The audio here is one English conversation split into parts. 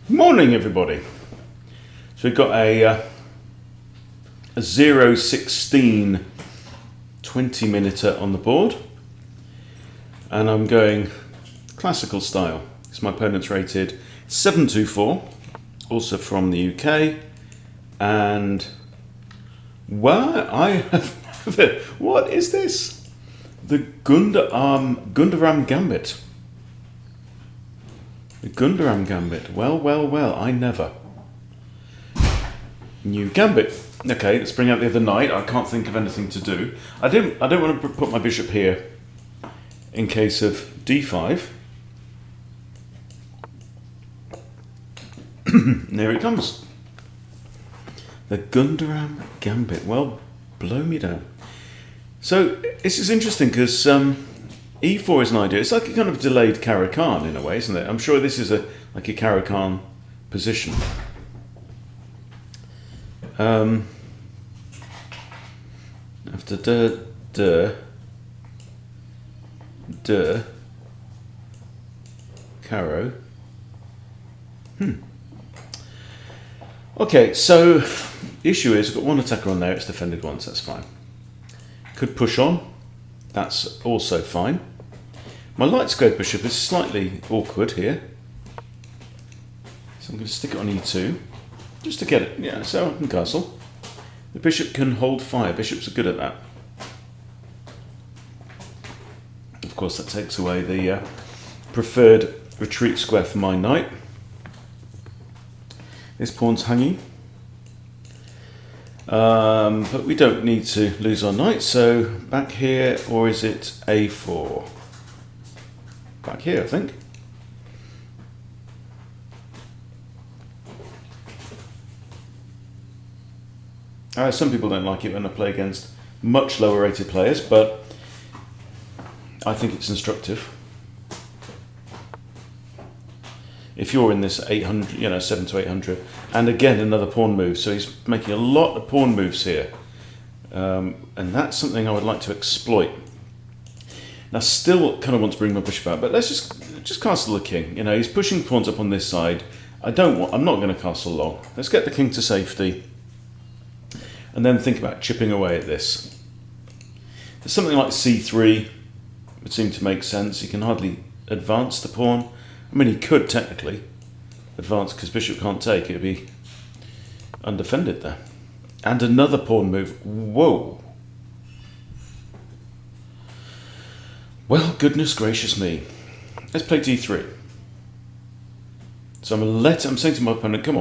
Morning, everybody. So we've got a 0-16 20-minuter on the board, and I'm going classical style. So my opponent's rated 724, also from the UK, and what is this? The Gunderam Gambit. The Gundam Gambit. Well, I never. New Gambit. Okay, let's bring out the other knight. I can't think of anything to do. I don't want to put my bishop here in case of d5. There it comes. The Gundam Gambit. Well, blow me down. So this is interesting because E4 is an idea. It's like a kind of delayed Caro-Kann in a way, isn't it? I'm sure this is like a Caro-Kann position. After Caro. Okay, so the issue is I've got one attacker on there, it's defended once, that's fine. Could push on, that's also fine. My light squared bishop is slightly awkward here. So I'm going to stick it on e2, just to get it, yeah, so I can castle. The bishop can hold fire, bishops are good at that. Of course that takes away the preferred retreat square for my knight. This pawn's hanging. But we don't need to lose our knight, so back here, or is it a4? Back here, I think. Some people don't like it when I play against much lower rated players, but I think it's instructive. If you're in this 800, 7 to 800, and again another pawn move, so he's making a lot of pawn moves here, and that's something I would like to exploit. Now, still kind of want to bring my bishop out, but let's just castle the king. He's pushing pawns up on this side. I'm not going to castle long. Let's get the king to safety, and then think about chipping away at this. There's something like c3 would seem to make sense. He can hardly advance the pawn. I mean, he could technically advance because bishop can't take. It would be undefended there. And another pawn move. Whoa. Well, goodness gracious me. Let's play d3. So I'm saying to my opponent, come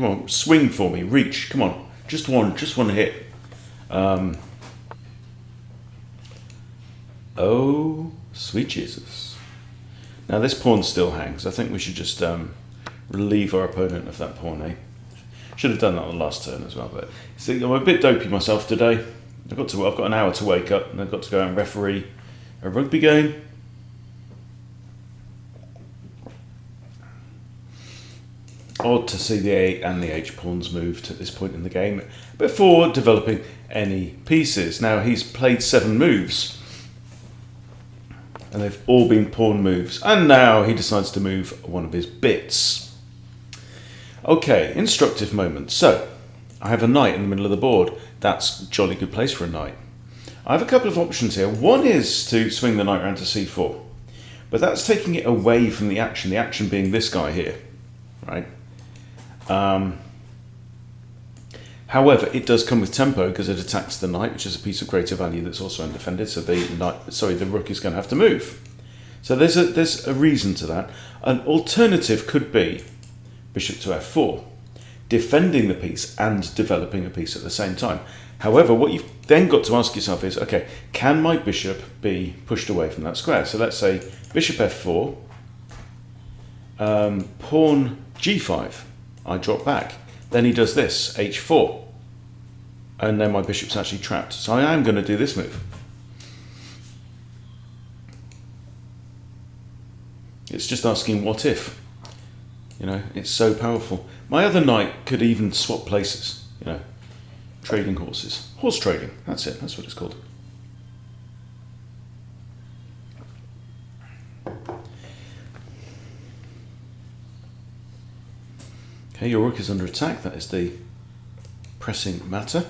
on, swing for me, reach, come on, just one hit. Oh, sweet Jesus. Now this pawn still hangs. I think we should just relieve our opponent of that pawn, eh? Should have done that on the last turn as well, but see, I'm a bit dopey myself today. I've got an hour to wake up, and I've got to go out and referee a rugby game. Odd to see the A and the H pawns moved at this point in the game before developing any pieces. Now he's played 7 moves, and they've all been pawn moves, and now he decides to move one of his bits. Okay, instructive moment. So I have a knight in the middle of the board. That's a jolly good place for a knight. I have a couple of options here. One is to swing the knight around to c4, but that's taking it away from the action being this guy here, right? However, it does come with tempo because it attacks the knight, which is a piece of greater value that's also undefended, so the rook is going to have to move. So there's a reason to that. An alternative could be bishop to f4, defending the piece and developing a piece at the same time. However, what you've then got to ask yourself is, okay, can my bishop be pushed away from that square? So let's say bishop f4, pawn g5, I drop back. Then he does this, h4, and then my bishop's actually trapped. So I am going to do this move. It's just asking what if. It's so powerful. My other knight could even swap places, trading horses. Horse trading, that's it, that's what it's called. Okay, your rook is under attack. That is the pressing matter.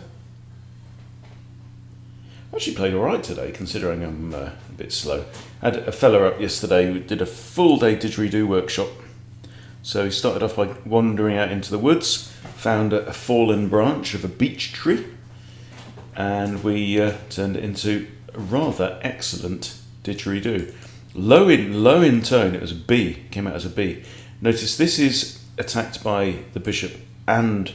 Actually played all right today, considering I'm a bit slow. Had a fella up yesterday who did a full day didgeridoo workshop. So he started off by wandering out into the woods, found a fallen branch of a beech tree, and we turned it into a rather excellent didgeridoo. Low in tone, it was a B, came out as a B. Notice this is attacked by the bishop and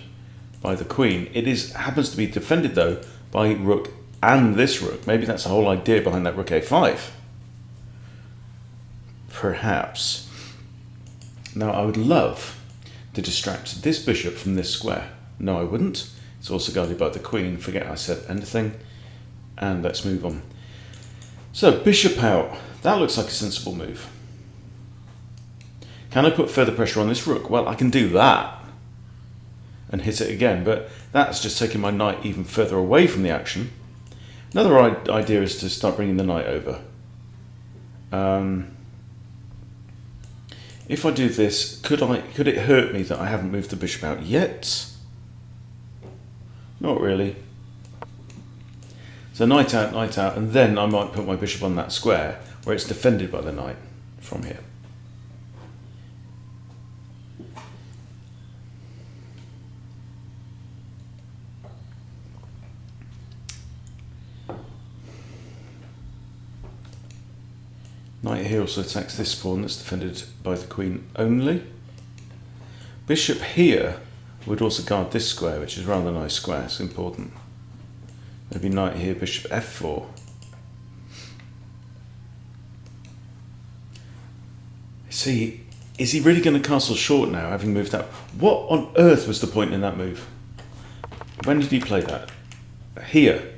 by the queen. It happens to be defended though by rook and this rook. Maybe that's the whole idea behind that rook a5. Perhaps. Now I would love to distract this bishop from this square. No, I wouldn't. It's also guarded by the queen. Forget I said anything. And let's move on. So bishop out. That looks like a sensible move. Can I put further pressure on this rook? Well, I can do that and hit it again, but that's just taking my knight even further away from the action. Another idea is to start bringing the knight over. If I do this, could it hurt me that I haven't moved the bishop out yet? Not really. So knight out, and then I might put my bishop on that square where it's defended by the knight from here. Knight here also attacks this pawn that's defended by the queen only. Bishop here would also guard this square, which is a rather nice square. It's important. Maybe knight here, bishop f4. See, is he really going to castle short now, having moved out? What on earth was the point in that move? When did he play that? Here.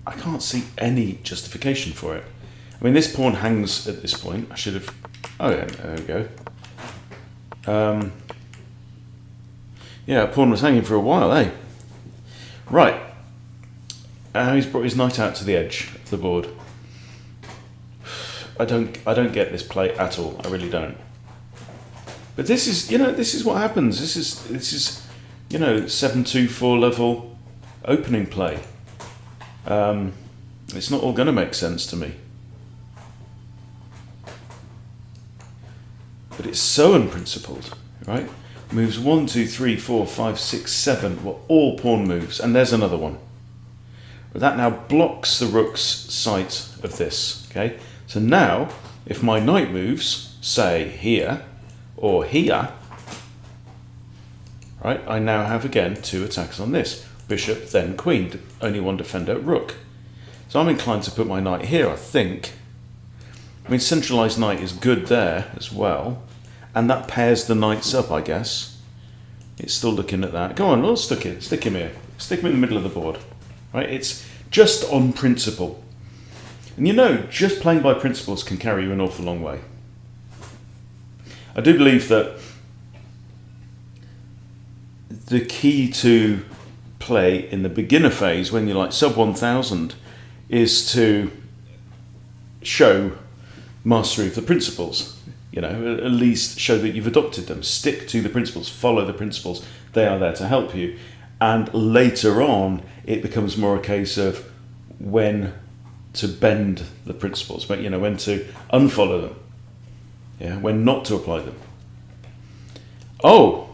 I can't see any justification for it. I mean, this pawn hangs at this point. I should have... Oh, yeah, there we go. Yeah, pawn was hanging for a while, eh? Right. He's brought his knight out to the edge of the board. I don't get this play at all. I really don't. But this is, this is what happens. This is 7-2-4 level opening play. It's not all going to make sense to me. But it's so unprincipled, right? Moves 1, 2, 3, 4, 5, 6, 7 were all pawn moves, and there's another one. But that now blocks the rook's sight of this, okay? So now, if my knight moves, say here, or here, right, I now have again 2 attacks on this. Bishop, then queen, only one defender, rook. So I'm inclined to put my knight here, I think. I mean, centralised knight is good there as well. And that pairs the knights up, I guess. It's still looking at that. Go on, let's stick him here. Stick him in the middle of the board. Right? It's just on principle. And just playing by principles can carry you an awful long way. I do believe that the key to play in the beginner phase, when you're like sub 1000, is to show mastery of the principles. At least show that you've adopted them. Stick to the principles, follow the principles. They are there to help you. And later on, it becomes more a case of when to bend the principles, but when to unfollow them. Yeah, when not to apply them. Oh!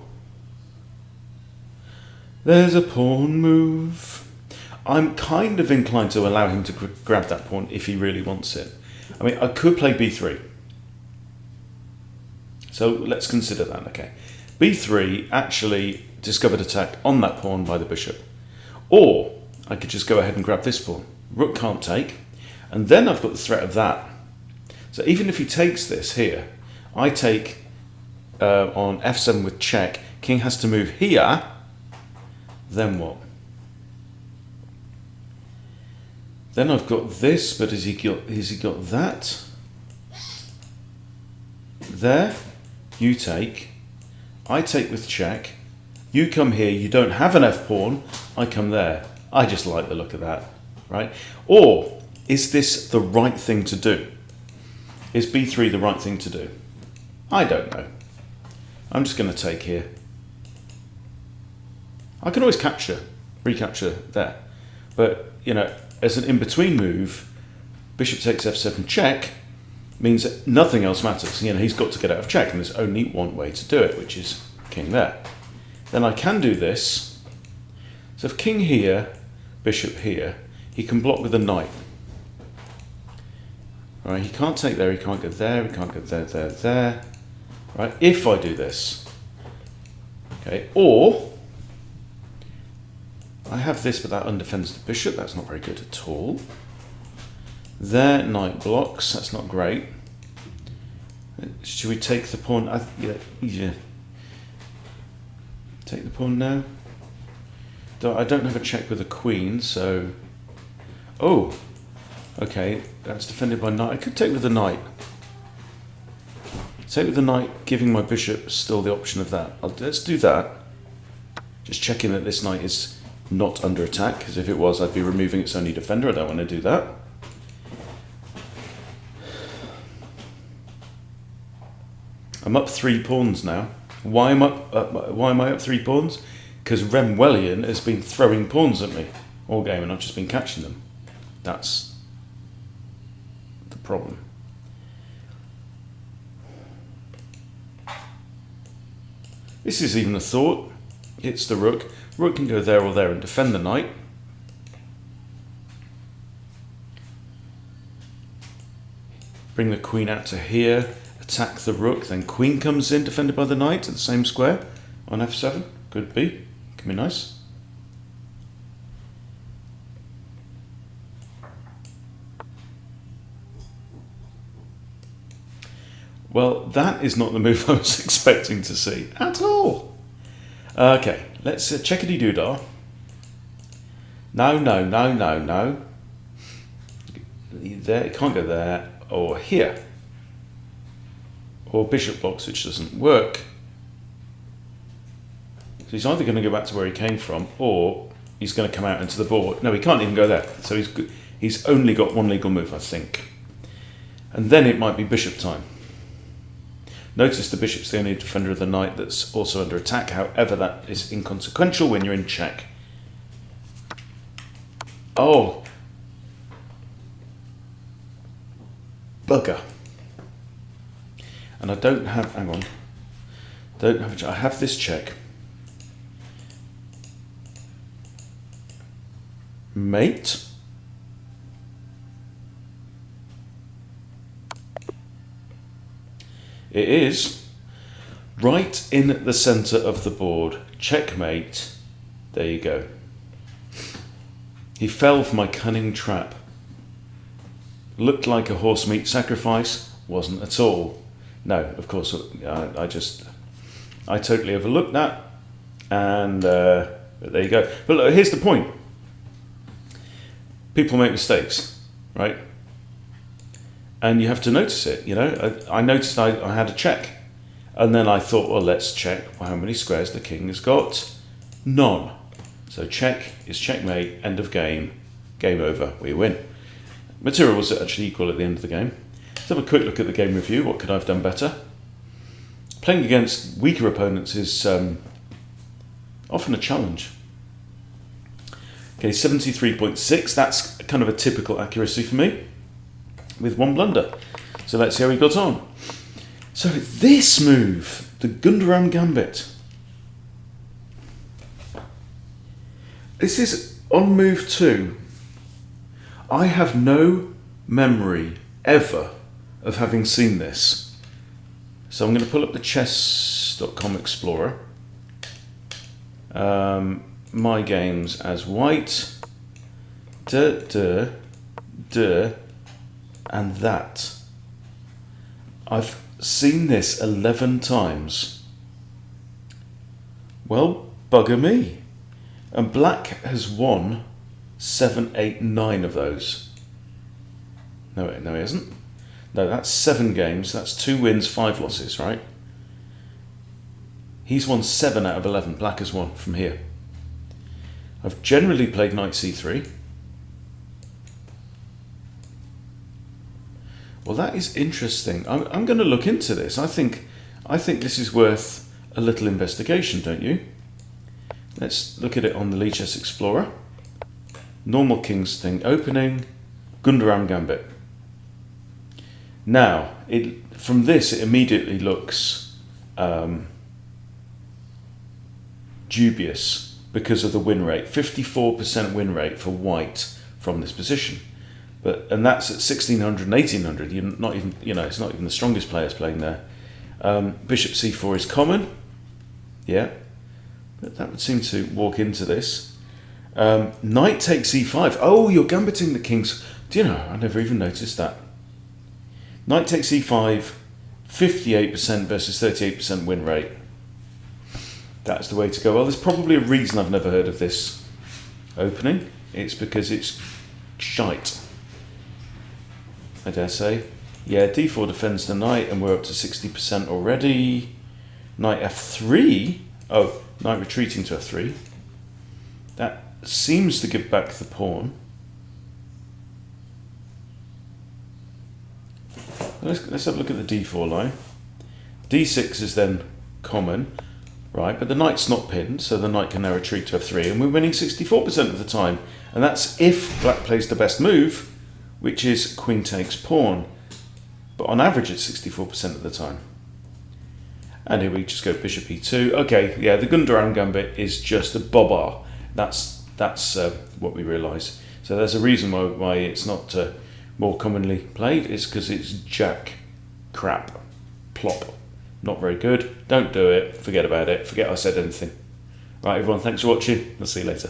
There's a pawn move. I'm kind of inclined to allow him to grab that pawn if he really wants it. I mean, I could play b3. So let's consider that, okay. b3 actually discovered attack on that pawn by the bishop. Or I could just go ahead and grab this pawn. Rook can't take. And then I've got the threat of that. So even if he takes this here, I take on f7 with check. King has to move here. Then what? Then I've got this, but has he got that? There, you take. I take with check. You come here, you don't have an f-pawn. I come there. I just like the look of that, right? Or, is this the right thing to do? Is b3 the right thing to do? I don't know. I'm just going to take here. I can always recapture there. But, you know, as an in-between move, bishop takes f7 check means that nothing else matters. You know, he's got to get out of check, and there's only one way to do it, which is king there. Then I can do this. So if king here, bishop here, he can block with a knight. Right, he can't take there, he can't go there, he can't go there, there, there. Right, if I do this. Okay, or I have this, but that undefends the bishop. That's not very good at all. There, knight blocks. That's not great. Should we take the pawn? Yeah. Take the pawn now. I don't have a check with a queen, so... Oh, okay. That's defended by knight. I could take with the knight. Take with the knight, giving my bishop still the option of that. Let's do that. Just checking that this knight is not under attack, because if it was, I'd be removing its only defender. I don't want to do that. I'm up 3 pawns now. Why am I up 3 pawns? Because Remwellian has been throwing pawns at me all game, and I've just been catching them. That's the problem. This is even a thought. Hits the rook. Rook can go there or there and defend the knight. Bring the queen out to here. Attack the rook. Then queen comes in, defended by the knight at the same square on f7. Could be. Could be nice. Well, that is not the move I was expecting to see at all. Okay, let's checkity-doo-dah. No. There, it can't go there, or here. Or bishop blocks, which doesn't work. So he's either going to go back to where he came from, or he's going to come out into the board. No, he can't even go there. So he's only got one legal move, I think. And then it might be bishop time. Notice the bishop's the only defender of the knight that's also under attack. However, that is inconsequential when you're in check. Oh. Bugger. And I don't have, hang on. I have this check. Mate. It is right in the centre of the board. Checkmate. There you go. He fell for my cunning trap. Looked like a horse meat sacrifice. Wasn't at all. No, of course, I totally overlooked that. And but there you go. But look, here's the point. People make mistakes, right? And you have to notice it, you know. I noticed I had a check. And then I thought, well, let's check how many squares the king has got. None. So check is checkmate, end of game, game over, we win. Material was actually equal at the end of the game. Let's have a quick look at the game review. What could I have done better? Playing against weaker opponents is often a challenge. Okay, 73.6. That's kind of a typical accuracy for me, with one blunder. So let's see how he got on. So this move, the Gunderam Gambit. This is on move 2. I have no memory ever of having seen this. So I'm going to pull up the chess.com Explorer. My games as white. And that. I've seen this 11 times. Well, bugger me. And black has won 7, 8, 9 of those. No, he hasn't. No, that's 7 games. That's 2 wins, 5 losses, right? He's won 7 out of 11. Black has won from here. I've generally played knight c3. Well, that is interesting. I'm going to look into this. I think I think this is worth a little investigation, don't you? Let's look at it on the Lee Chess Explorer. Normal King's thing opening, Gunderam Gambit. Now, from this it immediately looks dubious because of the win rate. 54% win rate for white from this position. And that's at 1600 and 1800. You're not even, it's not even the strongest players playing there. Bishop c4 is common. Yeah. But that would seem to walk into this. Knight takes e5. Oh, you're gambiting the kings. Do you know, I never even noticed that. Knight takes e5, 58% versus 38% win rate. That's the way to go. Well, there's probably a reason I've never heard of this opening. It's because it's shite, I dare say. Yeah, d4 defends the knight, and we're up to 60% already. Knight f3. Oh, knight retreating to f3. That seems to give back the pawn. Let's have a look at the d4 line. d6 is then common, right? But the knight's not pinned, so the knight can now retreat to f3, and we're winning 64% of the time. And that's if black plays the best move, which is queen takes pawn. But on average, it's 64% of the time. And here we just go bishop e2. Okay, yeah, the Gunderam Gambit is just a bobber. That's what we realise. So there's a reason why it's not more commonly played. It's because it's jack crap. Plop. Not very good. Don't do it. Forget about it. Forget I said anything. Right, everyone, thanks for watching. I'll see you later.